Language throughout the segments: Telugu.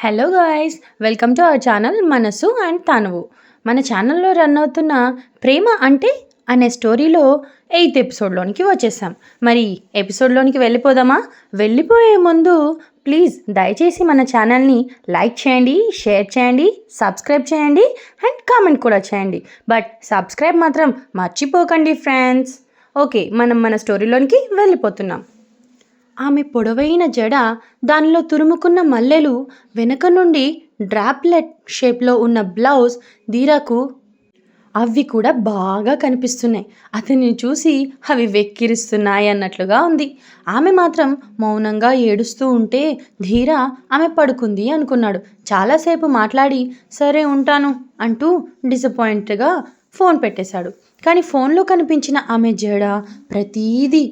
Hello guys, welcome to our channel మనసు అండ్ తనువు. మన ఛానల్లో రన్ అవుతున్న ప్రేమ అంటే అనే స్టోరీలో 8th ఎపిసోడ్లోనికి వచ్చేసాం. మరి ఎపిసోడ్లోనికి వెళ్ళిపోదామా? వెళ్ళిపోయే ముందు ప్లీజ్ దయచేసి మన ఛానల్ని లైక్ చేయండి, షేర్ చేయండి, సబ్స్క్రైబ్ చేయండి అండ్ కామెంట్ కూడా చేయండి. బట్ సబ్స్క్రైబ్ మాత్రం మర్చిపోకండి ఫ్రెండ్స్. ఓకే, మనం మన స్టోరీలోనికి వెళ్ళిపోతున్నాం. ఆమె పొడవైన జడ, దానిలో తురుముకున్న మల్లెలు, వెనక నుండి డ్రాప్లెట్ షేప్లో ఉన్న బ్లౌజ్ ధీరాకు అవి కూడా బాగా కనిపిస్తున్నాయి. అతన్ని చూసి అవి వెక్కిరిస్తున్నాయి అన్నట్లుగా ఉంది. ఆమె మాత్రం మౌనంగా ఏడుస్తూ ఉంటే ధీరా ఆమె పడుకుంది అనుకున్నాడు. చాలాసేపు మాట్లాడి సరే ఉంటాను అంటూ డిసప్పాయింట్గా ఫోన్ పెట్టేశాడు. కానీ ఫోన్లో కనిపించిన ఆమె జడ ప్రతీదీ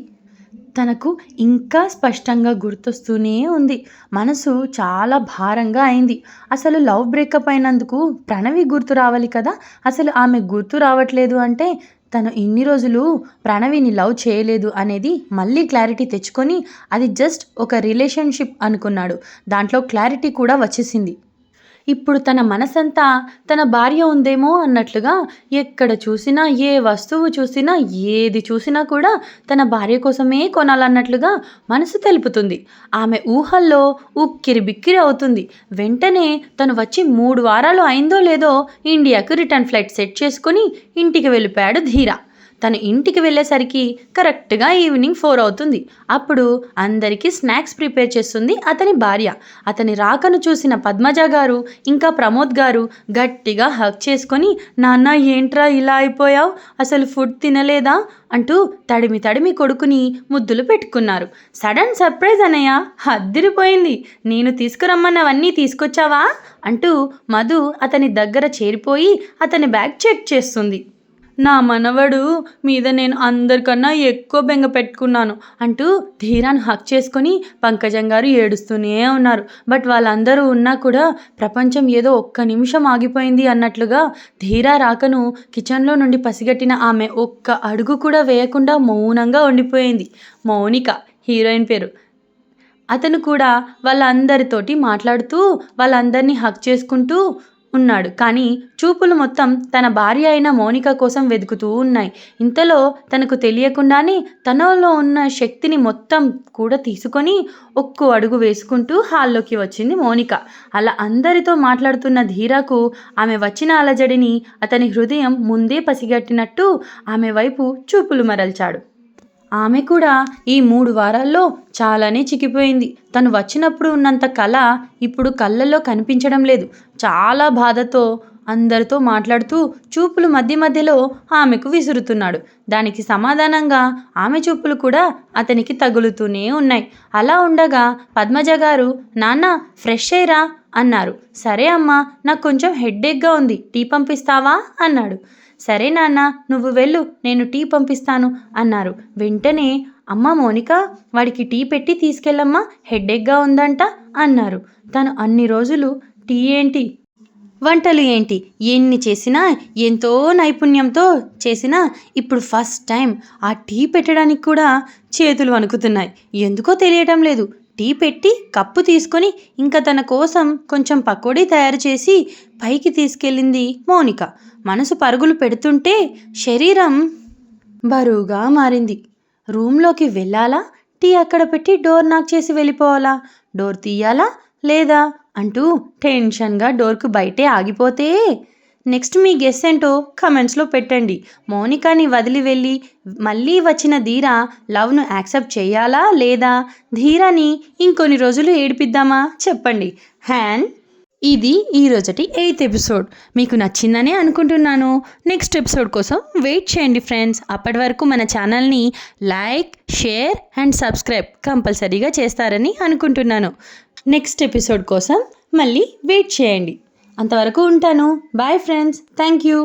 తనకు ఇంకా స్పష్టంగా గుర్తొస్తూనే ఉంది. మనసు చాలా భారంగా అయింది. అసలు లవ్ బ్రేకప్ అయినందుకు ప్రణవి గుర్తు రావాలి కదా. అసలు ఆమె గుర్తు రావట్లేదు అంటే తను ఇన్ని రోజులు ప్రణవిని లవ్ చేయలేదు అనేది మళ్ళీ క్లారిటీ తెచ్చుకొని అది జస్ట్ ఒక రిలేషన్షిప్ అనుకున్నాడు. దాంట్లో క్లారిటీ కూడా వచ్చేసింది. ఇప్పుడు తన మనసంతా తన భార్య ఉందేమో అన్నట్లుగా ఎక్కడ చూసినా, ఏ వస్తువు చూసినా, ఏది చూసినా కూడా తన భార్య కోసమే కొనాలన్నట్లుగా మనసు తెలుపుతుంది. ఆమె ఊహల్లో ఉక్కిరి బిక్కిరి అవుతుంది. వెంటనే తను వచ్చి 3 వారాలు అయిందో లేదో ఇండియాకు రిటర్న్ ఫ్లైట్ సెట్ చేసుకుని ఇంటికి వెళ్ళిపోయాడు ధీరా. తను ఇంటికి వెళ్ళేసరికి కరెక్ట్గా ఈవినింగ్ 4 అవుతుంది. అప్పుడు అందరికీ స్నాక్స్ ప్రిపేర్ చేస్తుంది అతని భార్య. అతని రాకను చూసిన పద్మజ గారు ఇంకా ప్రమోద్ గారు గట్టిగా హగ్ చేసుకొని, నాన్న ఏంట్రా ఇలా అయిపోయావు, అసలు ఫుడ్ తినలేదా అంటూ తడిమి కొడుకుని ముద్దులు పెట్టుకున్నారు. సడన్ సర్ప్రైజ్ అన్నయ్య, అద్దిరిపోయింది, నేను తీసుకురమ్మన్నవన్నీ తీసుకొచ్చావా అంటూ మధు అతని దగ్గర చేరిపోయి అతని బ్యాగ్ చెక్ చేస్తుంది. నా మనవడు మీద నేను అందరికన్నా ఎక్కువ బెంగ పెట్టుకున్నాను అంటూ ధీరాను హక్ చేసుకొని పంకజం గారు ఏడుస్తూనే ఉన్నారు. బట్ వాళ్ళందరూ ఉన్నా కూడా ప్రపంచం ఏదో ఒక్క నిమిషం ఆగిపోయింది అన్నట్లుగా ధీరా రాకను కిచెన్లో నుండి పసిగట్టిన ఆమె ఒక్క అడుగు కూడా వేయకుండా మౌనంగా ఉండిపోయింది. మౌనిక హీరోయిన్ పేరు. అతను కూడా వాళ్ళందరితోటి మాట్లాడుతూ వాళ్ళందరినీ హక్ చేసుకుంటూ ఉన్నాడు. కానీ చూపులు మొత్తం తన భార్య అయిన మౌనిక కోసం వెతుకుతూ ఉన్నాయి. ఇంతలో తనకు తెలియకుండానే తనలో ఉన్న శక్తిని మొత్తం కూడా తీసుకొని ఒక్కో అడుగు వేసుకుంటూ హాల్లోకి వచ్చింది మౌనిక. అలా అందరితో మాట్లాడుతున్న ధీరాకు ఆమె వచ్చిన అలజడిని అతని హృదయం ముందే పసిగట్టినట్టు ఆమె వైపు చూపులు మరల్చాడు. ఆమె కూడా ఈ 3 వారాల్లో చాలానే చిక్కిపోయింది. తను వచ్చినప్పుడు ఉన్నంత కళ ఇప్పుడు కళ్ళల్లో కనిపించడం లేదు. చాలా బాధతో అందరితో మాట్లాడుతూ చూపులు మధ్యలో ఆమెకు విసురుతున్నాడు. దానికి సమాధానంగా ఆమె చూపులు కూడా అతనికి తగులుతూనే ఉన్నాయి. అలా ఉండగా పద్మజ గారు, నాన్న ఫ్రెష్ అయ్యిరా అన్నారు. సరే అమ్మా, నాకు కొంచెం హెడ్ఏక్గా ఉంది, టీ పంపిస్తావా అన్నాడు. సరే నాన్న, నువ్వు వెళ్ళు, నేను టీ పంపిస్తాను అన్నారు. వెంటనే అమ్మ మౌనిక, వాడికి టీ పెట్టి తీసుకెళ్ళమ్మా, హెడ్ఏక్గా ఉందంట అన్నారు. తను అన్ని రోజులు టీ ఏంటి, వంటలు ఏంటి, ఎన్ని చేసినా ఎంతో నైపుణ్యంతో చేసినా ఇప్పుడు ఫస్ట్ టైం ఆ టీ పెట్టడానికి కూడా చేతులు వణుకుతున్నాయి. ఎందుకో తెలియటం లేదు. టీ పెట్టి కప్పు తీసుకొని ఇంకా తన కోసం కొంచెం పకోడీ తయారు చేసి పైకి తీసుకెళ్ళింది మౌనిక. మనసు పరుగులు పెడుతుంటే శరీరం బరువుగా మారింది. రూమ్లోకి వెళ్ళాలా, టీ అక్కడ పెట్టి డోర్ నాక్ చేసి వెళ్ళిపోవాలా, డోర్ తీయాలా లేదా అంటూ టెన్షన్గా డోర్కు బయటే ఆగిపోతే నెక్స్ట్ మీ గెస్ ఏంటో కమెంట్స్లో పెట్టండి. మౌనికాని వదిలి వెళ్ళి మళ్ళీ వచ్చిన ధీరా లవ్ను యాక్సెప్ట్ చేయాలా లేదా ధీరాని ఇంకొన్ని రోజులు ఏడిపిద్దామా చెప్పండి. ఇది ఈరోజటి 8th ఎపిసోడ్. మీకు నచ్చిందనే అనుకుంటున్నాను. నెక్స్ట్ ఎపిసోడ్ కోసం వెయిట్ చేయండి ఫ్రెండ్స్. అప్పటి వరకు మన ఛానల్ని లైక్, షేర్ అండ్ సబ్స్క్రైబ్ కంపల్సరీగా చేస్తారని అనుకుంటున్నాను. నెక్స్ట్ ఎపిసోడ్ కోసం మళ్ళీ వెయిట్ చేయండి. అంతవరకు ఉంటాను. Bye friends, thank you.